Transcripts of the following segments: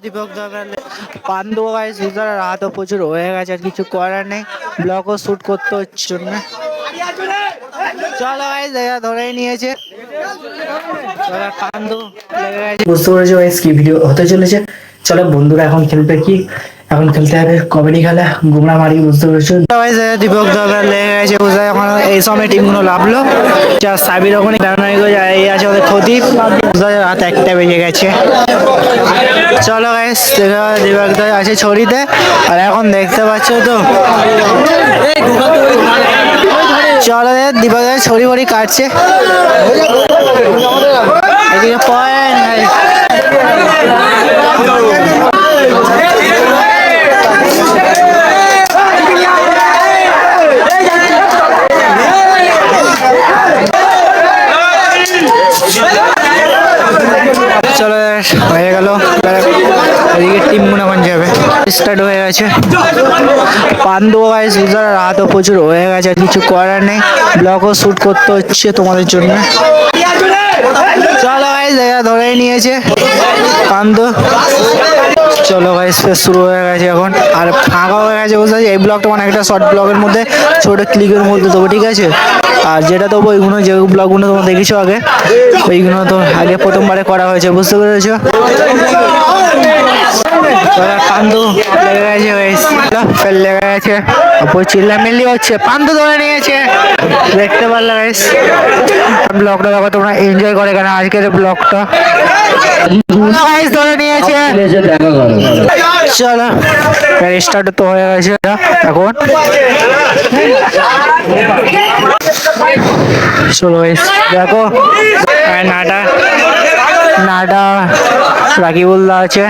Dipak Pandu guys user রাতও প্রচুর হয়ে গেছে, আর কিছু করার নেই, ব্লগও শুট করতে হচ্ছে জন্য। চলো গাইস ধরেই নিয়েছে, পান্ডু লেগে গেছে। বুঝতে পেরেছো গাইস কি ভিডিও হতে চলেছে। চলো বন্ধুরা এখন খেলবে কি, এখন খেলতে হবে কবাডি খেলা, গুমরা মারি। বুঝতে পেরেছো দীপক দাদা লেগে গেছে, বুঝতে এখন এই সময় টিমগুলো লাভলো। সাবির ওখানে এই আছে ওদের ক্ষতি, রাত 1টা বেজে গেছে। চলো গাইস দীপক দা আছে ছড়িতে, আর এখন দেখতে পাচ্ছ তো চলো দীপক দা ছড়ি বড়ি কাটছে, এদিকে পয়েন্ট। চলো হয়ে গেল, এদিকে টিম মনে মন যাবে, স্টার্ট হয়ে গেছে। পান্ডু গাইস ইউজার রাতও প্রচুর হয়ে গেছে, আর কিছু করার নেই, ব্লগও শুট করতে হচ্ছে তোমাদের জন্য। চলো গাইস ধরেই নিয়েছে পান্ডু। চলো গাইস শুরু হয়ে গেছে এখন, আর ফাঁকা হয়ে গেছে বুঝতে পারছি। এই ব্লগটা মানে একটা শর্ট ব্লগের মধ্যে, ছোট ক্লিকের মধ্যে দেবো, ঠিক আছে? আর যেটা দেবো ওইগুলো, যে ব্লগগুলো তোমরা দেখেছো আগে, ওইগুলো তো আগে প্রথমবারে করা হয়েছে, বুঝতে পেরেছো? পান্ডু লেগে গেছে গাইস, ফেল লেগে গেছে, ওপর চিল্লামিল্লি হচ্ছে, পান্ডু ধরে নিয়েছে, দেখতে পারলে গাইস। ব্লগটা দেখো তোমরা এনজয় করে, কেন আজকের ব্লগটা গাইস ধরে নিয়েছে। চলো স্টার্ট তো হয়ে গেছে এখন। চলো গাইস দেখো, নাটা নাটা রাকিবুল্লাহ আছে,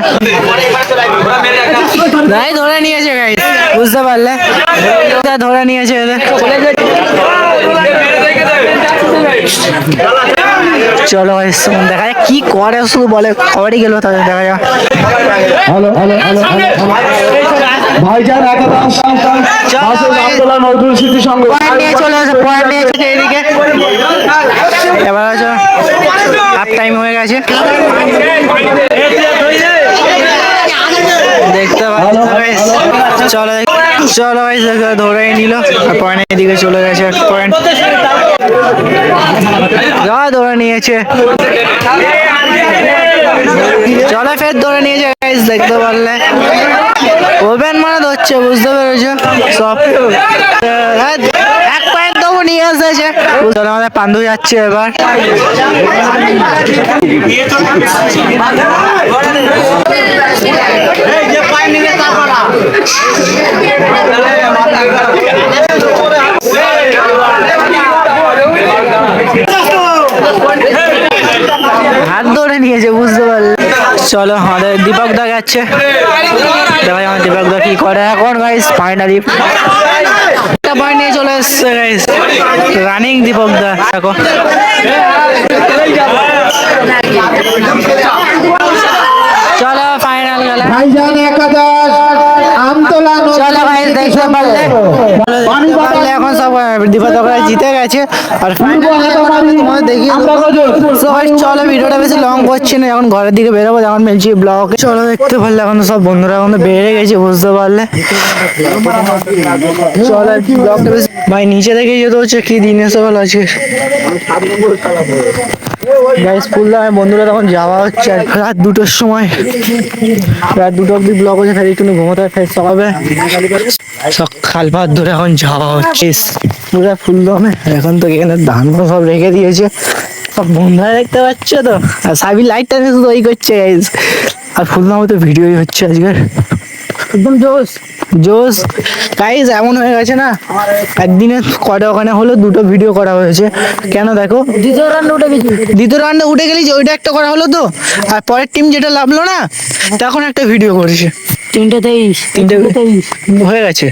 নাই ধরে নিয়েছে গাইস, বুঝতে পারলে? ধরে নিয়েছে চলো গাইস দেখা যাক কি করে, শুধু বলে খবরই গেল, তাদের দেখা যাক। হ্যালো হ্যালো হ্যালো ভাইজান নজরুল স্মৃতি সংঘ চলে আসে, পয়েন্ট নিয়ে এসেছে এইদিকে। এবার আছে হাফ টাইম হয়ে গেছে, দেখতে পাচ্ছি। চলো চলো ধরেই নিল, পয়েন্ট এদিকে চলে গেছে, এক পয়েন্ট ধরে নিয়েছে। চলো ফের ধরে নিয়েছে গাইস, দেখতে পারলে ওপেন মানে ধরছে, বুঝতে পেরেছো? সব এক পয়েন্ট দেবো নিয়ে এসেছে। আমাদের পান্ডু যাচ্ছে এবার, হাত ধরে নিয়েছে, বুঝতে পারলে? চলো আমাদের দীপক দা যাচ্ছে, দেখা যাক দীপক দা কি করে এখন গাইস। ফাইনালি একটা পয়েন্ট নিয়ে চলে এসছে গাইস, রানিং দীপক দা দেখো। চলো ফাইনাল খেলা, ভাইজান একাদশ আমতলা। চলো গাইস দেখতে পারলে এখন সব দীপক দা জিতে গেছে, আর তোমাদের দেখিয়ে চলো ভিডিওটা বেশি লং করছি না, এখন ঘরের দিকে বেরোবো, যখন মিলছি ব্লগ। চলো দেখতে পারলে এখন সব বন্ধুরা এখন বেড়ে গেছে, বুঝতে পারলে? চলো ব্লগটা বেশি ভাই নিচে দেখে যেতে হচ্ছে, কি দিনে সকাল আছে গাইস। ফুলদামে বন্ধুরা তখন যাওয়া হচ্ছে রাত 2টোর সময়, রাত 2টো অব্দি ব্লগ হচ্ছে, ফের একটু ঘুমোতে ফের সকালে সকাল ভাত ধরে এখন যাওয়া হচ্ছে পুরো ফুলদমে। এখন তো এখানে ধান সব রেখে দিয়েছে, সব বন্ধুরা দেখতে পাচ্ছ তো, আর সাবি লাইটটা নিয়ে শুধু ওই করছে গাইস। আর ফুলদমে তো ভিডিওই হচ্ছে আজকের, একদম জোশ জোশ গাইস। এমন হয়ে গেছে না, একদিনে কটা ওখানে হলো 2টো ভিডিও করা হয়েছে, কেন দেখো দ্বিতীয় রাউন্ডে উঠে গেলি যে ওইটা একটা করা হলো তো, আর পরের টিম যেটা লাভলো না তখন একটা ভিডিও করেছে, 3টে 23 হয়ে গেছে।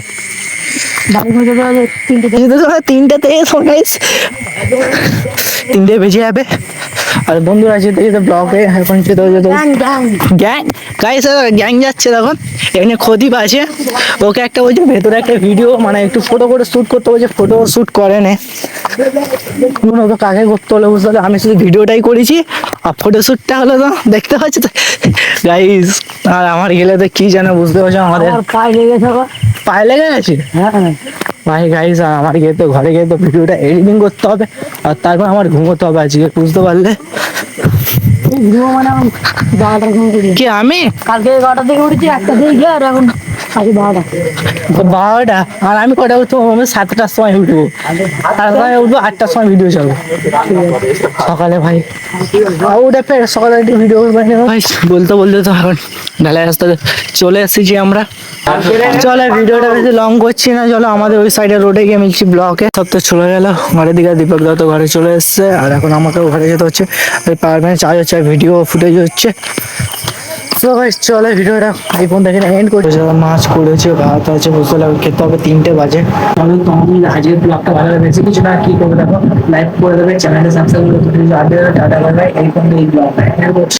তিনটাতে তিনটে বেজে যাবে। আর বন্ধুরা যেতে যেতে ব্লগে এখন যেতে যেতে গ্যাং গাইস গ্যাং যাচ্ছে তখন এখানে ক্ষতি আছে, ওকে একটা বলছে ভেতরে একটা ভিডিও মানে একটু ফটো করে শ্যুট করতে বলছে, ফটো শ্যুট করে নে ওকে কাকে করতে হলো বুঝতে পারলে, আমি শুধু ভিডিওটাই করেছি আর ফটো শ্যুটটা হলো তো দেখতে পাচ্ছি তো গাইস। আর আমার গেলে তো কি যেন বুঝতে পারছো আমাদের পায়ে লেগে গেছে। ভাই গাইস আমার গিয়ে তো ঘরে গিয়ে তো ভিডিওটা এডিটিং করতে হবে আর তারপর আমার ঘুমোতে হবে আজকে বুঝতে পারলে। কি আমি কালকে 11টা থেকে উঠেছি, 1টা থেকে গিয়ে আর এখন আজ 12টা। 12টা আর আমি কটা উঠবো, আমি 7টার সময় উঠবো, তারপরে উঠবো 8টার সময় ভিডিও চলবে সকালে ভাই। আর ওটা ফের সকালে একটু ভিডিও ভাই বলতে বলতে তো এখন ঢালাই রাস্তাতে চলে এসেছি আমরা। চলো ভিডিওটা বেশি লং করছি না, চলো আমাদের ওই সাইডে রোডে গিয়ে মিলছি ব্লকে। সব তো চলে গেল ঘরের দিকে, দীপক দা তো ঘরে চলে এসছে আর এখন আমাকেও ঘরে যেতে হচ্ছে, পাওয়ার ব্যাংক চার্জ হচ্ছে, ভিডিও ফুটেজ হচ্ছে। তো ভাই চলে ভিডিওটা এই ফোন দেখে এন্ড করছে। মাছ করেছে, ভাত আছে, বুঝতে লাগবে খেতে হবে 3টে বাজে। তাহলে তুমি আজকের ব্লগটা ভালো লাগে, বেশি কিছু না কি করবে দেখো লাইক করে দেবে, চ্যানেলটা সাবস্ক্রাইব করে দেবে, টাটা বাই বাই। এই ফোন এই ব্লগটা এন্ড করছে।